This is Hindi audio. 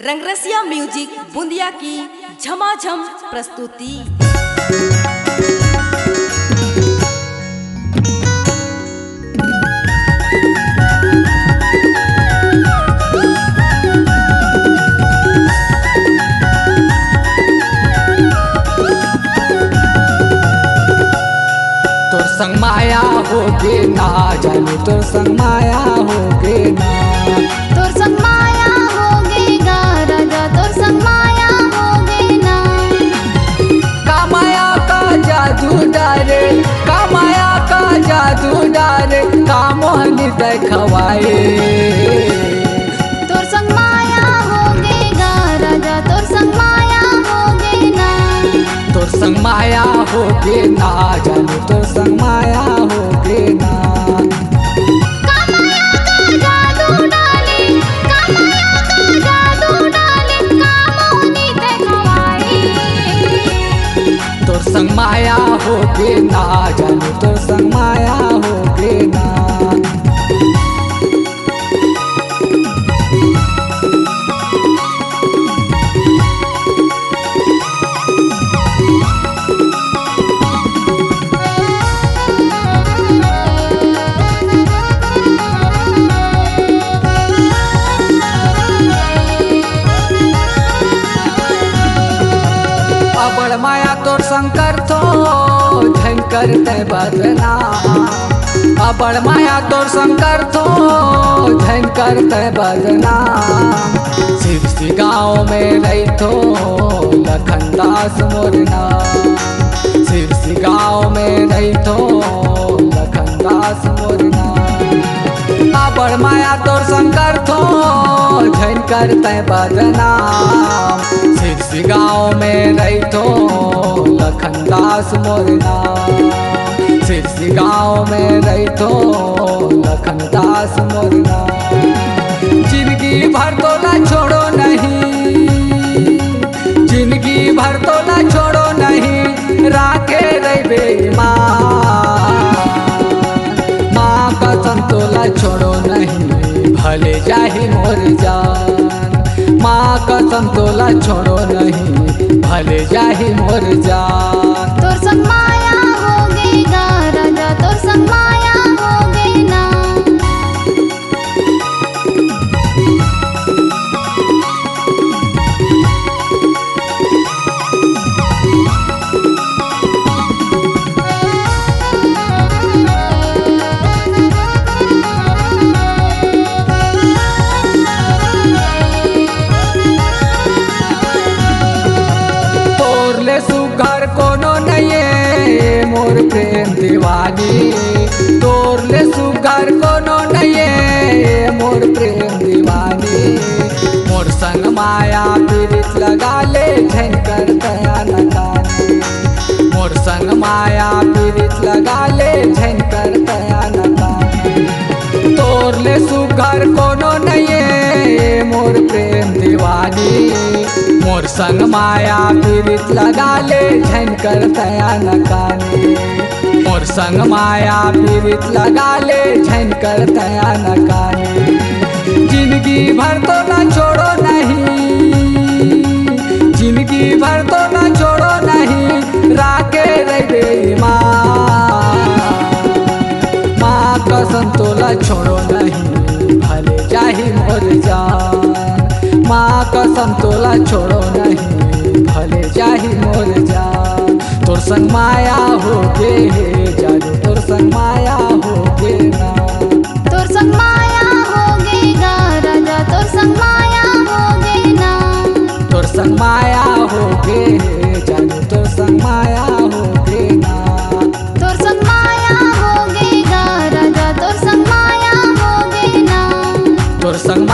रंगरसिया म्यूजिक बूंदिया की झमाझम प्रस्तुति। तोर संग माया होगे ना, जाने तोर संग माया होगे ना। तोर संग माया होगे गा राजा, तोर संग माया होगे ना। का माया का जादू डारे, का माया का जादू डारे, का मोहनी देखवाए। तोर संग माया होगे गा राजा, तोर संग माया होगे ना। तोर संग माया होगे ना, जाने तोर संग माया होगे ना। का माया का जादू डाले, का माया का जादू डाले, का मोहनी देखवाए। तोर संग माया होगे ना, जाने तोर संग माया होगे ना। अबड़ माया तोर शंकर थो झंकर ते बदना। अबड़ माया तोर शंकर थो झंकर ते बदना। शिव सी गाँव में रही थो लखनदास मोरना। शिव सी गाँव में रही थो लखनदास मोरना। अबड़ माया तोर शंकर थो झंकर ते बदना। सिरसी गाँव में रही थो लखनदास मोरना। सिरसी गाँव में रही थो लखनदास मोरना। जिंदगी भर तो ना छोड़ो नहीं, जिंदगी भर तो ना छोड़ो नहीं, राखे रही बेईमान। माँ कसम तोला छोड़ो नहीं, भले जाही मोर जान। माँ कसम तोला छोड़ो नहीं, भले जाही मोर जान। तोर संग माया होगे गा राजा, तोर संग माया होगे ना। सुघर कोनो नहीं मोर प्रेम दीवानी। तोर ले सुघर कोनो नहीं मोर प्रेम दीवानी। मोर संग माया पीड़ित लगा ले झंकर दया नकानी। मोर संग माया पीड़ित लगा ले झंकर दया नकानी। तोर ले सुघर कोनो नहीं मोर प्रेम दीवानी। मोर संग माया पीड़ित लगा ले झंकर दया नकानी। मोर संग माया पीड़ित लगा ले झंकर दया नकानी। जिंदगी भर तो ना छोड़ो नहीं, जिंदगी भर तो ना छोड़ो नहीं, राखे रही बेईमान। माँ कसम तोला छोड़ो नहीं, भले जाही मोर जान। माँ कसम तोला छोड़ो नहीं, भले जाही मोर जान। तोर संग माया होगे जाने तोर संग माया होगे ना। तोर संग माया होगे गा राजा, तोर संग माया होगे ना। तोर संग माया होगे जाने तोर संग माया होगे ना। तोर संग माया होगे गा राजा, तोर संग माया होगे ना। तोर संग